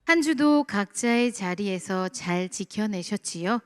한 주도 각자의 자리에서 잘 지켜내셨지요?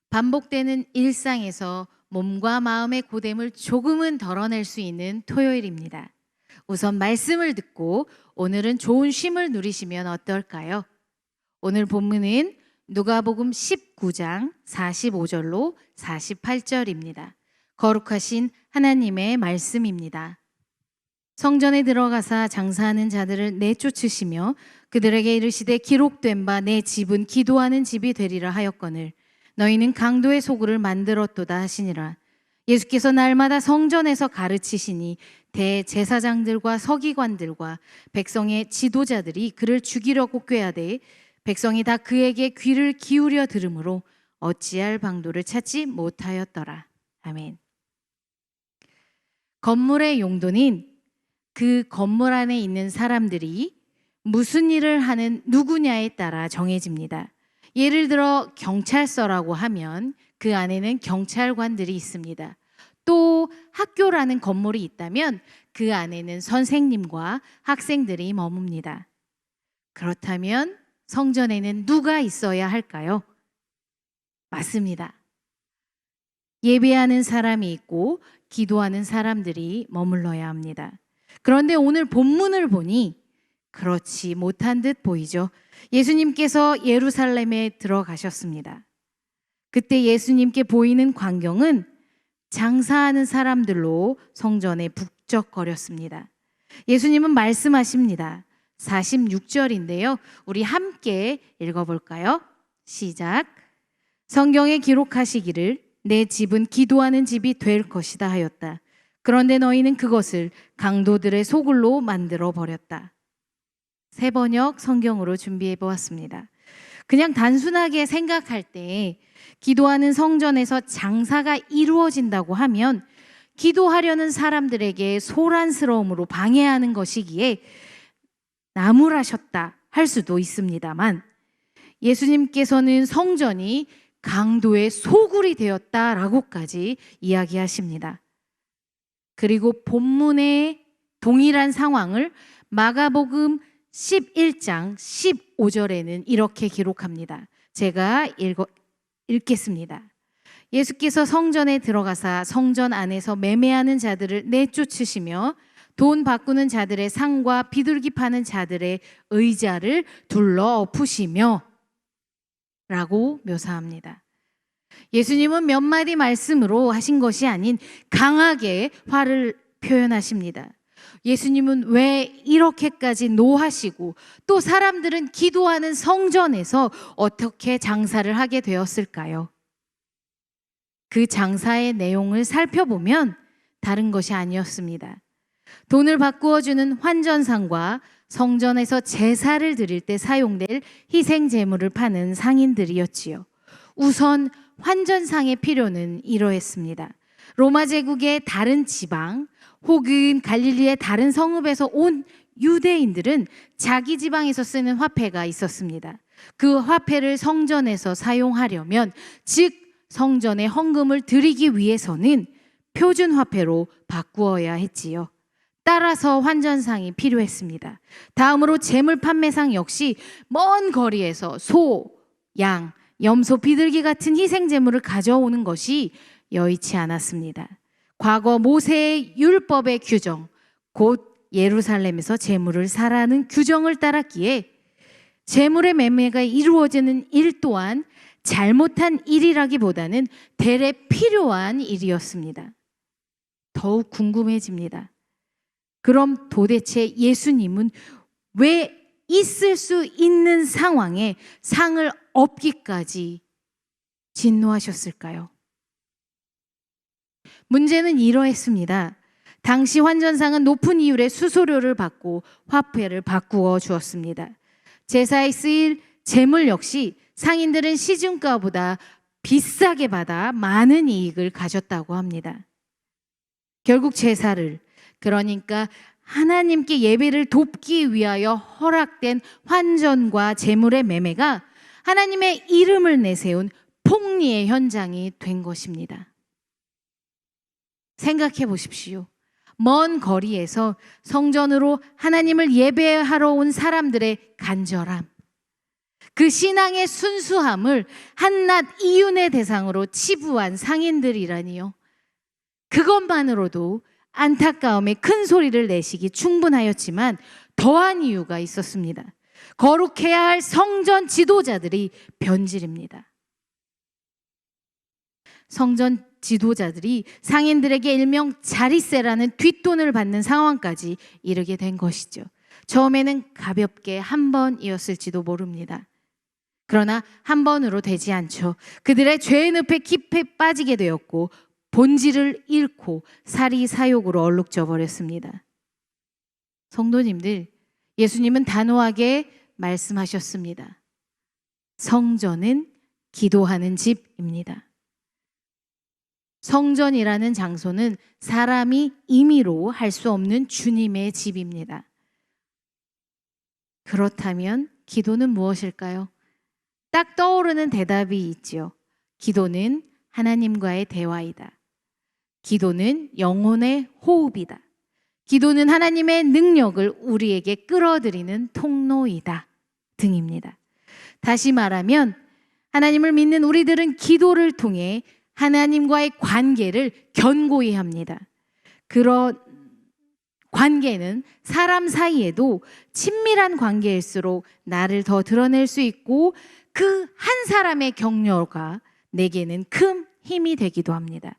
반복되는 일상에서 몸과 마음의 고됨을 조금은 덜어낼 수 있는 토요일입니다. 우선 말씀을 듣고 오늘은 좋은 쉼을 누리시면 어떨까요? 오늘 본문은 누가복음 19장 45절로 48절입니다. 거룩하신 하나님의 말씀입니다. 성전에 들어가사 장사하는 자들을 내쫓으시며 그들에게 이르시되 기록된 바 내 집은 기도하는 집이 되리라 하였거늘 너희는 강도의 소굴을 만들었도다 하시니라. 예수께서 날마다 성전에서 가르치시니 대제사장들과 서기관들과 백성의 지도자들이 그를 죽이려고 꾀하되 백성이 다 그에게 귀를 기울여 들으므로 어찌할 방도를 찾지 못하였더라. 아멘. 건물의 용도는 그 건물 안에 있는 사람들이 무슨 일을 하는 누구냐에 따라 정해집니다. 예를 들어 경찰서라고 하면 그 안에는 경찰관들이 있습니다. 또 학교라는 건물이 있다면 그 안에는 선생님과 학생들이 머뭅니다. 그렇다면 성전에는 누가 있어야 할까요? 맞습니다. 예배하는 사람이 있고 기도하는 사람들이 머물러야 합니다. 그런데 오늘 본문을 보니 그렇지 못한 듯 보이죠. 예수님께서 예루살렘에 들어가셨습니다. 그때 예수님께 보이는 광경은 장사하는 사람들로 성전에 북적거렸습니다. 예수님은 말씀하십니다. 46절인데요. 우리 함께 읽어볼까요? 시작. 성경에 기록하시기를 내 집은 기도하는 집이 될 것이다 하였다. 그런데 너희는 그것을 강도들의 소굴로 만들어 버렸다. 새 번역 성경으로 준비해 보았습니다. 그냥 단순하게 생각할 때 기도하는 성전에서 장사가 이루어진다고 하면 기도하려는 사람들에게 소란스러움으로 방해하는 것이기에 나무라셨다 할 수도 있습니다만 예수님께서는 성전이 강도의 소굴이 되었다라고까지 이야기하십니다. 그리고 본문의 동일한 상황을 마가복음 11장 15절에는 이렇게 기록합니다. 제가 읽겠습니다. 예수께서 성전에 들어가사 성전 안에서 매매하는 자들을 내쫓으시며 돈 바꾸는 자들의 상과 비둘기 파는 자들의 의자를 둘러 엎으시며 라고 묘사합니다. 예수님은 몇 마디 말씀으로 하신 것이 아닌 강하게 화를 표현하십니다. 예수님은 왜 이렇게까지 노하시고 또 사람들은 기도하는 성전에서 어떻게 장사를 하게 되었을까요? 그 장사의 내용을 살펴보면 다른 것이 아니었습니다. 돈을 바꾸어주는 환전상과 성전에서 제사를 드릴 때 사용될 희생 제물을 파는 상인들이었지요. 우선 환전상의 필요는 이러했습니다. 로마 제국의 다른 지방 혹은 갈릴리의 다른 성읍에서 온 유대인들은 자기 지방에서 쓰는 화폐가 있었습니다. 그 화폐를 성전에서 사용하려면 즉 성전에 헌금을 드리기 위해서는 표준 화폐로 바꾸어야 했지요. 따라서 환전상이 필요했습니다. 다음으로 제물 판매상 역시 먼 거리에서 소, 양, 염소, 비둘기 같은 희생 제물을 가져오는 것이 여의치 않았습니다. 과거 모세의 율법의 규정, 곧 예루살렘에서 제물을 사라는 규정을 따랐기에 제물의 매매가 이루어지는 일 또한 잘못한 일이라기보다는 대래 필요한 일이었습니다. 더욱 궁금해집니다. 그럼 도대체 예수님은 왜 있을 수 있는 상황에 상을 엎기까지 진노하셨을까요? 문제는 이러했습니다. 당시 환전상은 높은 이율의 수수료를 받고 화폐를 바꾸어 주었습니다. 제사에 쓰일 제물 역시 상인들은 시중가보다 비싸게 받아 많은 이익을 가졌다고 합니다. 결국 제사를, 그러니까 하나님께 예배를 돕기 위하여 허락된 환전과 제물의 매매가 하나님의 이름을 내세운 폭리의 현장이 된 것입니다. 생각해 보십시오. 먼 거리에서 성전으로 하나님을 예배하러 온 사람들의 간절함, 그 신앙의 순수함을 한낱 이윤의 대상으로 치부한 상인들이라니요. 그것만으로도 안타까움에 큰 소리를 내시기 충분하였지만 더한 이유가 있었습니다. 거룩해야 할 성전 지도자들이 변질입니다. 성전 지도자들이 상인들에게 일명 자리세라는 뒷돈을 받는 상황까지 이르게 된 것이죠. 처음에는 가볍게 한 번이었을지도 모릅니다. 그러나 한 번으로 되지 않죠. 그들의 죄의 늪에 깊이 빠지게 되었고 본질을 잃고 사리사욕으로 얼룩져 버렸습니다. 성도님들, 예수님은 단호하게 말씀하셨습니다. 성전은 기도하는 집입니다. 성전이라는 장소는 사람이 임의로 할 수 없는 주님의 집입니다. 그렇다면 기도는 무엇일까요? 딱 떠오르는 대답이 있지요. 기도는 하나님과의 대화이다. 기도는 영혼의 호흡이다. 기도는 하나님의 능력을 우리에게 끌어들이는 통로이다 등입니다. 다시 말하면 하나님을 믿는 우리들은 기도를 통해 하나님과의 관계를 견고히 합니다. 그런 관계는 사람 사이에도 친밀한 관계일수록 나를 더 드러낼 수 있고 그 한 사람의 격려가 내게는 큰 힘이 되기도 합니다.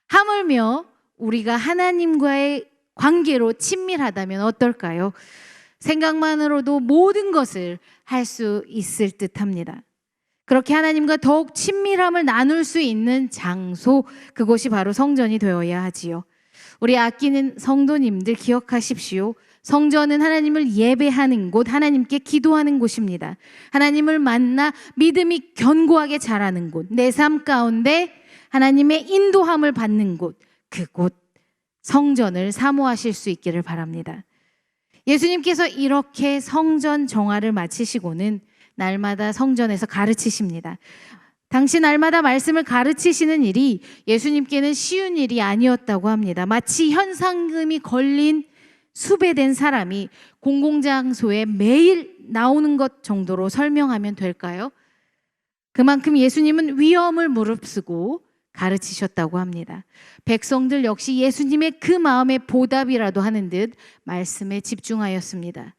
하물며 우리가 하나님과의 관계로 친밀하다면 어떨까요? 생각만으로도 모든 것을 할 수 있을 듯합니다. 그렇게 하나님과 더욱 친밀함을 나눌 수 있는 장소, 그곳이 바로 성전이 되어야 하지요. 우리 아끼는 성도님들 기억하십시오. 성전은 하나님을 예배하는 곳, 하나님께 기도하는 곳입니다. 하나님을 만나 믿음이 견고하게 자라는 곳, 내 삶 가운데 하나님의 인도함을 받는 곳, 그곳 성전을 사모하실 수 있기를 바랍니다. 예수님께서 이렇게 성전 정화를 마치시고는 날마다 성전에서 가르치십니다. 당시 날마다 말씀을 가르치시는 일이 예수님께는 쉬운 일이 아니었다고 합니다. 마치 현상금이 걸린 수배된 사람이 공공장소에 매일 나오는 것 정도로 설명하면 될까요? 그만큼 예수님은 위험을 무릅쓰고 가르치셨다고 합니다. 백성들 역시 예수님의 그 마음의 보답이라도 하는 듯 말씀에 집중하였습니다.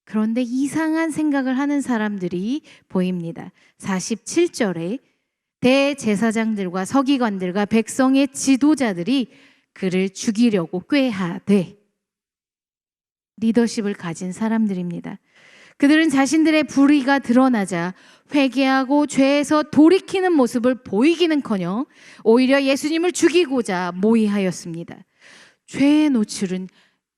그런데 이상한 생각을 하는 사람들이 보입니다. 47절에 대제사장들과 서기관들과 백성의 지도자들이 그를 죽이려고 꾀하되, 리더십을 가진 사람들입니다. 그들은 자신들의 불의가 드러나자 회개하고 죄에서 돌이키는 모습을 보이기는커녕 오히려 예수님을 죽이고자 모의하였습니다. 죄의 노출은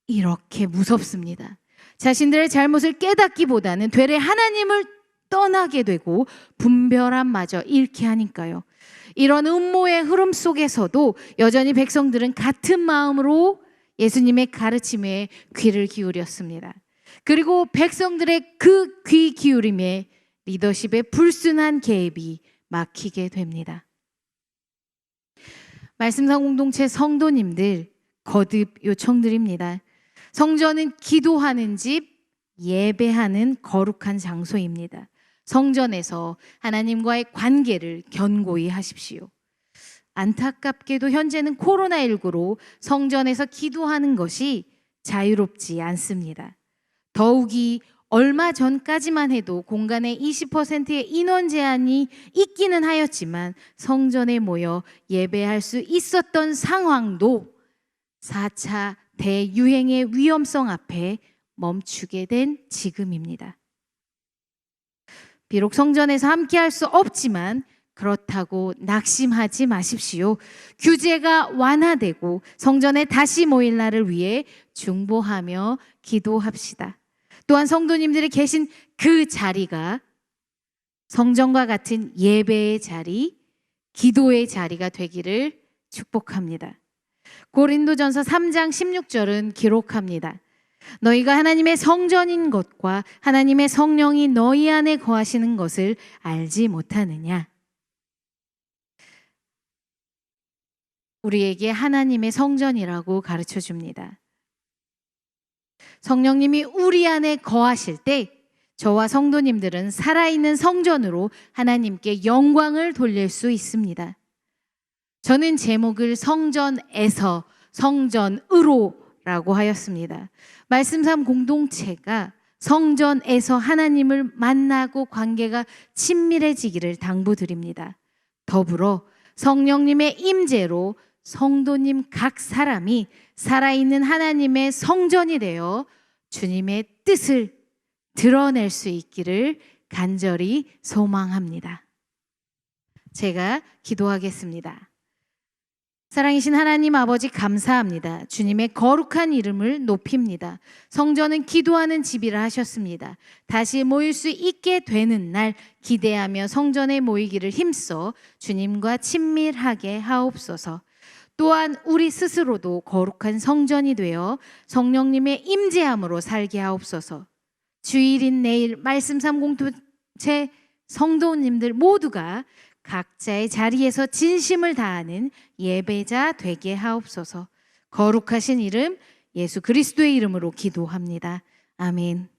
이렇게 무섭습니다. 자신들의 잘못을 깨닫기보다는 되레 하나님을 떠나게 되고 분별함마저 잃게 하니까요. 이런 음모의 흐름 속에서도 여전히 백성들은 같은 마음으로 예수님의 가르침에 귀를 기울였습니다. 그리고 백성들의 그 귀 기울임에 리더십의 불순한 개입이 막히게 됩니다. 말씀상 공동체 성도님들 거듭 요청드립니다. 성전은 기도하는 집, 예배하는 거룩한 장소입니다. 성전에서 하나님과의 관계를 견고히 하십시오. 안타깝게도 현재는 코로나19로 성전에서 기도하는 것이 자유롭지 않습니다. 더욱이 얼마 전까지만 해도 공간에 20%의 인원 제한이 있기는 하였지만 성전에 모여 예배할 수 있었던 상황도 4차 대유행의 위험성 앞에 멈추게 된 지금입니다. 비록 성전에서 함께할 수 없지만 그렇다고 낙심하지 마십시오. 규제가 완화되고 성전에 다시 모일 날을 위해 중보하며 기도합시다. 또한 성도님들이 계신 그 자리가 성전과 같은 예배의 자리, 기도의 자리가 되기를 축복합니다. 고린도전서 3장 16절은 기록합니다. 너희가 하나님의 성전인 것과 하나님의 성령이 너희 안에 거하시는 것을 알지 못하느냐? 우리에게 하나님의 성전이라고 가르쳐 줍니다. 성령님이 우리 안에 거하실 때 저와 성도님들은 살아있는 성전으로 하나님께 영광을 돌릴 수 있습니다. 저는 제목을 성전에서 성전으로라고 하였습니다. 말씀 삶 공동체가 성전에서 하나님을 만나고 관계가 친밀해지기를 당부드립니다. 더불어 성령님의 임재로 성도님 각 사람이 살아있는 하나님의 성전이 되어 주님의 뜻을 드러낼 수 있기를 간절히 소망합니다. 제가 기도하겠습니다. 사랑이신 하나님 아버지, 감사합니다. 주님의 거룩한 이름을 높입니다. 성전은 기도하는 집이라 하셨습니다. 다시 모일 수 있게 되는 날 기대하며 성전에 모이기를 힘써 주님과 친밀하게 하옵소서. 또한 우리 스스로도 거룩한 성전이 되어 성령님의 임재함으로 살게 하옵소서. 주일인 내일 말씀 삶 공동체 성도님들 모두가 각자의 자리에서 진심을 다하는 예배자 되게 하옵소서. 거룩하신 이름 예수 그리스도의 이름으로 기도합니다. 아멘.